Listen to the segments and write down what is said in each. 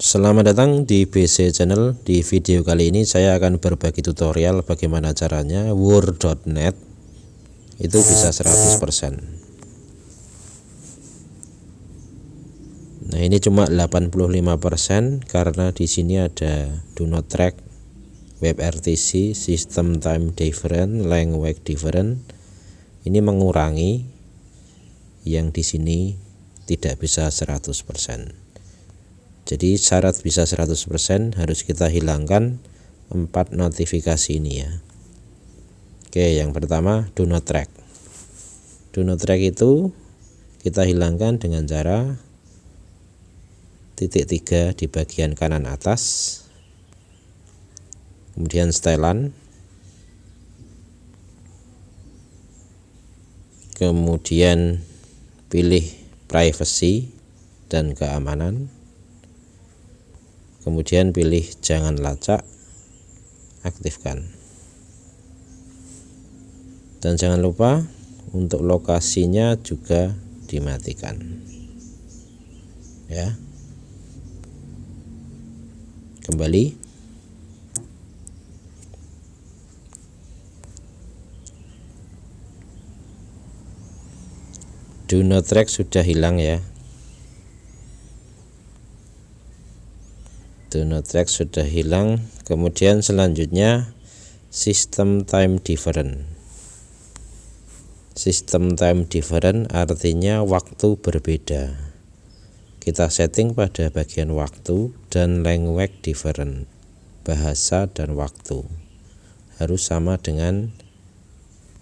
Selamat datang di BC Channel. Di video kali ini saya akan berbagi tutorial bagaimana caranya Word.net itu bisa 100%. Nah, ini cuma 85% karena di sini ada do not track, WebRTC, system time different, language different. Ini mengurangi yang di sini tidak bisa 100%. Jadi syarat bisa 100% harus kita hilangkan 4 notifikasi ini ya. Oke, yang pertama do not track. Do not track itu kita hilangkan dengan cara titik 3 di bagian kanan atas, kemudian setelan, kemudian pilih privacy dan keamanan, kemudian pilih jangan lacak, aktifkan. Dan jangan lupa untuk lokasinya juga dimatikan ya. Kembali. Do not track sudah hilang ya. Do not track sudah hilang. Kemudian selanjutnya system time different. System time different artinya waktu berbeda. Kita setting pada bagian waktu, dan language different, bahasa dan waktu harus sama dengan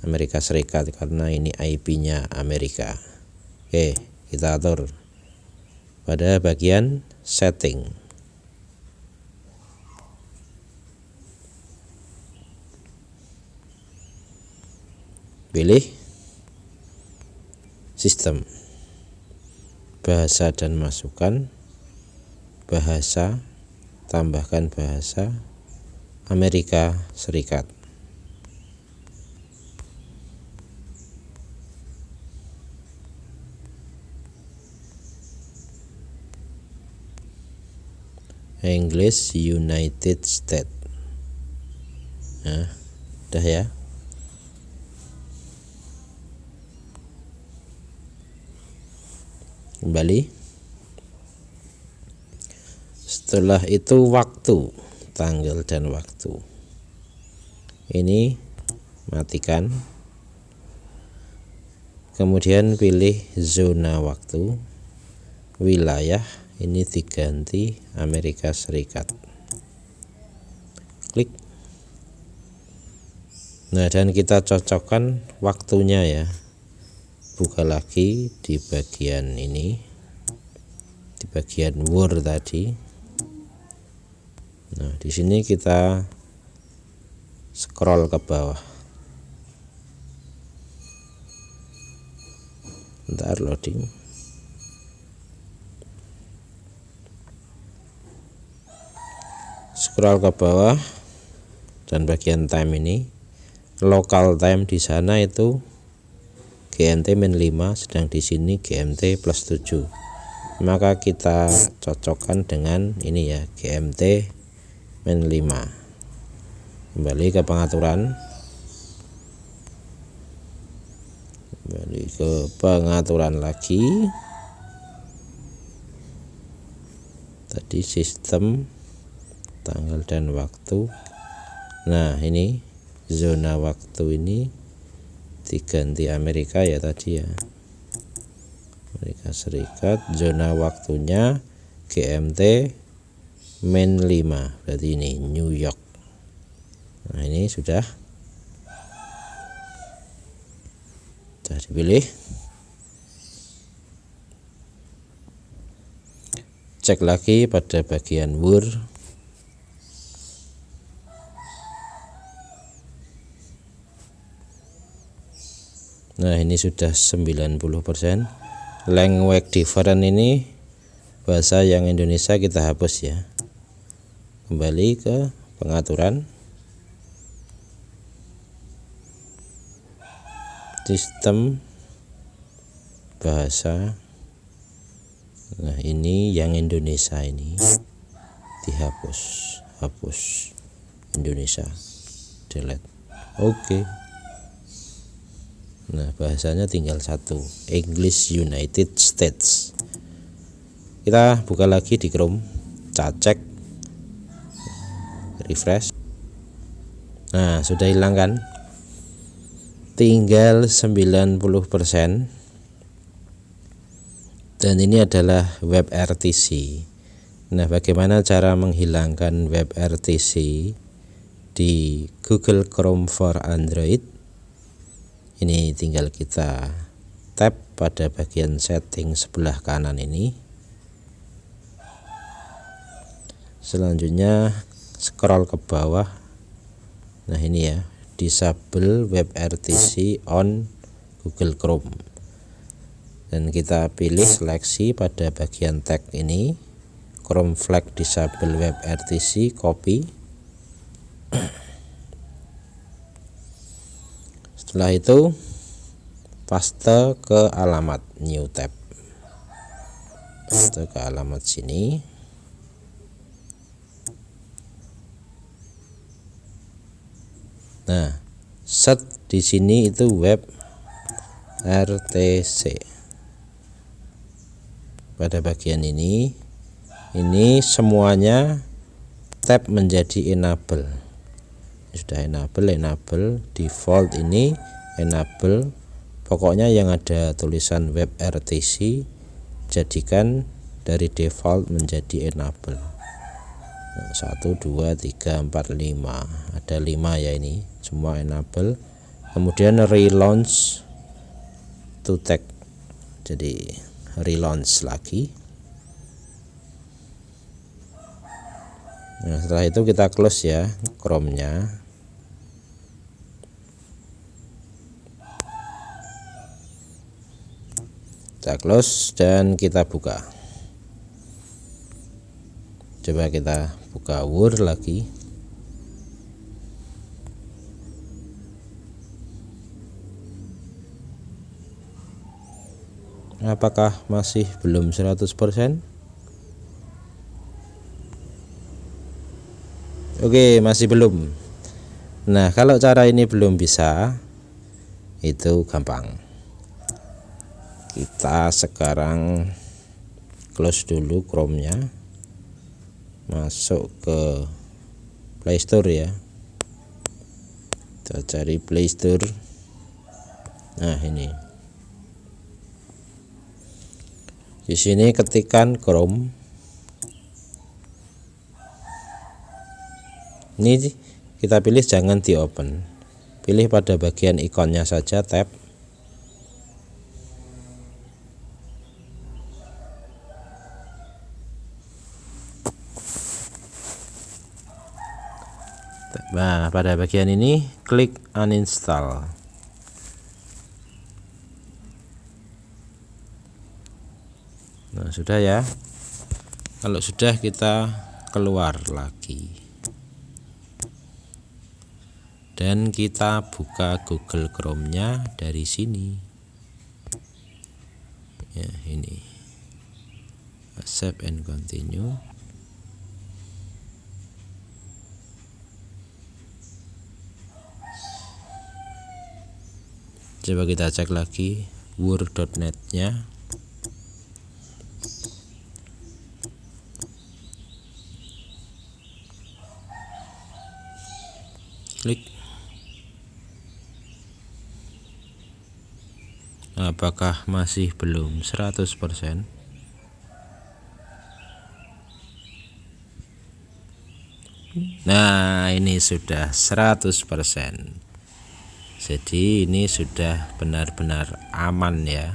Amerika Serikat karena ini IP-nya Amerika. Oke, kita atur pada bagian setting. Pilih sistem, bahasa dan masukkan, bahasa, tambahkan bahasa Amerika Serikat. English United States. Nah, udah ya. Kembali. Setelah itu waktu, tanggal dan waktu ini matikan. Kemudian pilih zona waktu, wilayah ini diganti Amerika Serikat. Klik. Nah, dan kita cocokkan waktunya ya. Buka lagi di bagian ini, di bagian Word tadi. Nah, di sini kita scroll ke bawah. Bentar loading. Scroll ke bawah dan bagian time ini, local time di sana itu GMT-5, sedang di sini GMT+7. Maka kita cocokkan dengan ini ya, GMT-5. Kembali ke pengaturan. Kembali ke pengaturan lagi. Tadi sistem, tanggal dan waktu. Nah, ini zona waktu ini diganti Amerika ya tadi ya, Amerika Serikat. Zona waktunya GMT-5, berarti ini New York. Nah, ini sudah dipilih. Cek lagi pada bagian Word. Nah, ini sudah 90%. Language different ini bahasa yang Indonesia kita hapus ya. Kembali ke pengaturan. Sistem, bahasa. Nah, ini yang Indonesia ini. dihapus, hapus Indonesia, delete. Oke. Nah, bahasanya tinggal satu, English United States. Kita buka lagi di Chrome, cek, refresh. Nah, sudah hilang kan? Tinggal 90%. Dan ini adalah WebRTC. Nah, bagaimana cara menghilangkan WebRTC di Google Chrome for Android? Ini tinggal kita tap pada bagian setting sebelah kanan ini. Selanjutnya scroll ke bawah. Nah, ini ya, disable WebRTC on Google Chrome. Dan kita pilih seleksi pada bagian tag ini, Chrome flag disable WebRTC, copy. Setelah itu paste ke alamat new tab, paste ke alamat sini. Nah, set di sini itu WebRTC. Pada bagian ini semuanya tab menjadi enable. Sudah enable, default ini enable. Pokoknya yang ada tulisan WebRTC jadikan dari default menjadi enable. 1, 2, 3, 4, 5. Ada 5 ya, ini semua enable. Kemudian relaunch to tag, jadi relaunch lagi. Nah, setelah itu kita close ya Chrome-nya. Kita close dan kita buka. Coba kita buka Word lagi. Apakah masih belum 100%? Oke, masih belum. Nah, kalau cara ini belum bisa, itu gampang. Kita sekarang close dulu Chrome-nya, masuk ke Play Store ya. Kita cari Play Store. Nah, ini. Di sini ketikkan Chrome. Ini kita pilih jangan di open. Pilih pada bagian ikonnya saja, tab. Nah, pada bagian ini klik uninstall. Nah, sudah ya. Kalau sudah, kita keluar lagi dan kita buka Google Chrome-nya dari sini ya, ini accept and continue. Coba kita cek lagi word.net-nya. Klik. Apakah masih belum 100%? Nah, ini sudah 100%. Jadi ini sudah benar-benar aman ya.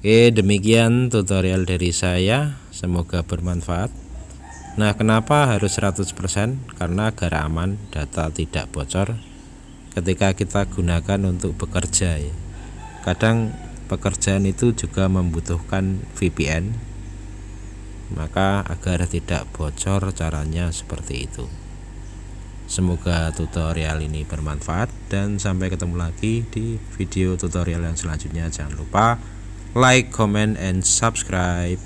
Oke, demikian tutorial dari saya, semoga bermanfaat. Nah, kenapa harus 100%? Karena agar aman, data tidak bocor ketika kita gunakan untuk bekerja ya. Kadang pekerjaan itu juga membutuhkan VPN, maka agar tidak bocor caranya seperti itu. Semoga tutorial ini bermanfaat dan sampai ketemu lagi di video tutorial yang selanjutnya. Jangan lupa like, comment, and subscribe.